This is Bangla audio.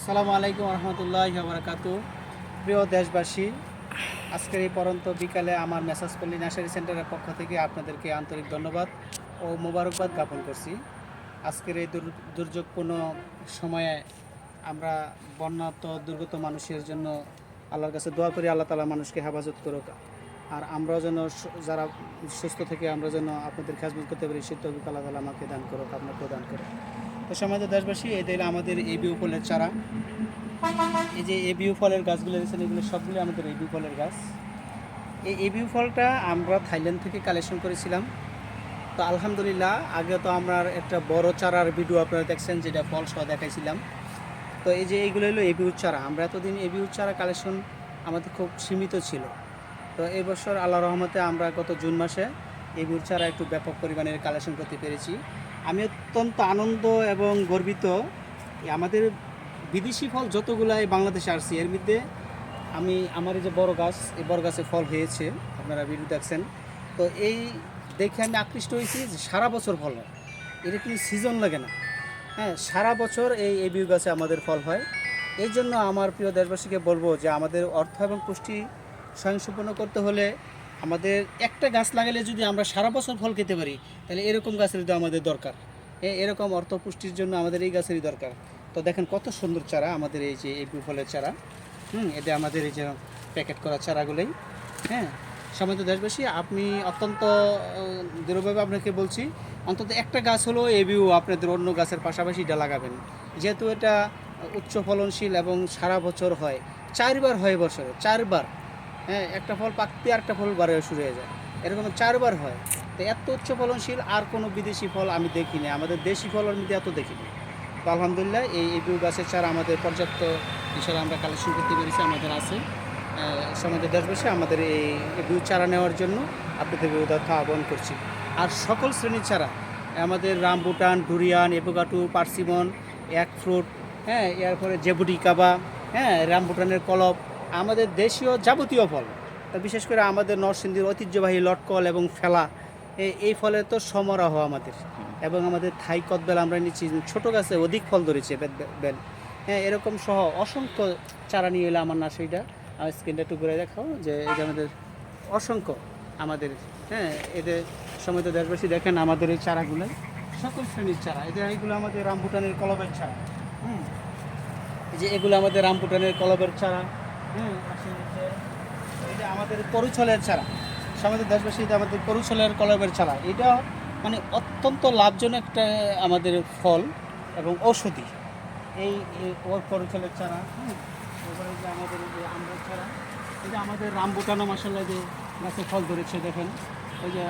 আসসালামু আলাইকুম রহমতুল্লাহি ওয়া বারাকাতুহু। প্রিয় দেশবাসী, আজকের এই পরন্ত বিকালে আমার মেসাজপল্লী নার্সারি সেন্টারের পক্ষ থেকে আপনাদেরকে আন্তরিক ধন্যবাদ ও মোবারকবাদ জ্ঞাপন করছি। আজকের এই দুর্যোগপূর্ণ সময়ে আমরা বন্যাত দুর্গত মানুষের জন্য আল্লাহর কাছে দোয়া করি, আল্লাহ তাআলা মানুষকে হেফাজত করুক। আর আমরাও যেন যারা সুস্থ থেকে আমরা যেন আপনাদের খেজমত করতে পারি, সে তৌফিক আল্লাহ তাআলা আমাকে দান করুক, আপনাকেও দান করুক। তো সমাজ দেশবাসী, এই দিলে আমাদের এবিউ ফলের চারা, এই যে এবিউ ফলের গাছগুলো দেখছেন, এগুলো সবগুলো আমাদের এবিউ ফলের গাছ। এই এবিউ ফলটা আমরা থাইল্যান্ড থেকে কালেকশন করেছিলাম। তো আলহামদুলিল্লাহ, আগে তো আমরা একটা বড় চারার ভিডিও আপনারা দেখছেন, যেটা ফল সহ দেখাইছিলাম। তো এই যে এইগুলো হলো এবিউ চারা। আমরা এতদিন এবিউ চারা কালেকশন আমাদের খুব সীমিত ছিল। তো এই বছর আল্লাহ রহমতে আমরা গত জুন মাসে এবিউ চারা একটু ব্যাপক পরিমাণের কালেকশন করতে পেরেছি। আমি অত্যন্ত আনন্দ এবং গর্বিত। আমাদের বিদেশি ফল যতগুলাই বাংলাদেশে আসছে, এর মধ্যে আমার এই যে বড় গাছ, এই বড় গাছে ফল হয়েছে, আপনারা ভিডিও দেখছেন। তো এই দেখে আমি আকৃষ্ট হয়েছি যে সারা বছর ফল হয়, এটা কোনো সিজন লাগে না। হ্যাঁ, সারা বছর এই এবিউ গাছে আমাদের ফল হয়। এই জন্য আমার প্রিয় দেশবাসীকে বলবো যে আমাদের অর্থ এবং পুষ্টি স্বয়ংসম্পূর্ণ করতে হলে আমাদের একটা গাছ লাগালে যদি আমরা সারা বছর ফল খেতে পারি, তাহলে এরকম গাছের তো আমাদের দরকার। এরকম অর্থ পুষ্টির জন্য আমাদের এই গাছেরই দরকার। তো দেখেন কত সুন্দর চারা আমাদের এই যে এবিউ ফলের চারা। এটা আমাদের এই যে প্যাকেট করা চারাগুলোই। হ্যাঁ, সম্মানিত দেশবাসী, আপনি অত্যন্ত দৃঢ়ভাবে আপনাকে বলছি, অন্তত একটা গাছ হলো এবিউ আপনাদের অন্য গাছের পাশাপাশি এটা লাগাবেন। যেহেতু এটা উচ্চ ফলনশীল এবং সারা বছর হয়, 4বার হয় বছরে, 4বার। হ্যাঁ, একটা ফল পাকতে আরেকটা ফল বারে শুরু হয়ে যায়, এরকম 4বার হয়। তো এত উচ্চ ফলনশীল আর কোনো বিদেশি ফল আমি দেখিনি, আমাদের দেশি ফলের মধ্যে এত দেখিনি। তো আলহামদুলিল্লাহ, এই এবিউ গাছের চারা আমাদের পর্যাপ্ত হিসাবে আমরা কালেকশন করতে পেরেছি, আমাদের আছে। সমাজের দেশবাসী, আমাদের এই এবিউ চারা নেওয়ার জন্য আপনাদের উদারতা আহ্বান করছি। আর সকল শ্রেণীর চারা, আমাদের রামবুটান, ডুরিয়ান, এভোকাডো, পার্সিমন, এক ফ্রুট, হ্যাঁ, এরপরে জেবুটি কাবা, হ্যাঁ, রামবুটানের কলব, আমাদের দেশীয় যাবতীয় ফল। তা বিশেষ করে আমাদের নরসিংদীর ঐতিহ্যবাহী লটকল এবং ফেলা, এই ফলের তো সমারোহ আমাদের। এবং আমাদের থাই কদবেল আমরা নিচ্ছি, ছোটো গাছে অধিক ফল ধরেছে বেল। হ্যাঁ, এরকম সহ অসংখ্য চারা নিয়ে এলে আমার নার্সারিটা। আর স্ক্রিনটা একটু ঘুরে দেখাও, যে এই যে আমাদের অসংখ্য আমাদের, হ্যাঁ, এদের সময় তো দেশবাসী দেখেন আমাদের এই চারাগুলো সকল শ্রেণীর চারা। এইগুলো আমাদের রামবুটানের কলবের চারা। এই যে এগুলো আমাদের রামবুটানের কলবের চারা। এটা আমাদের করুছলের চারা। আমাদের দেশবাসী, এটা আমাদের করুছলের কলবের চারা। এটা মানে অত্যন্ত লাভজনক একটা আমাদের ফল এবং ঔষধি। এই ওর করুছলের চারা। এরপরে যে আমাদের যে আমড়ার চারা, এটা আমাদের রামবুটানো মাসাল্লাহ যে গাছে ফল ধরেছে দেখেন, ওই যে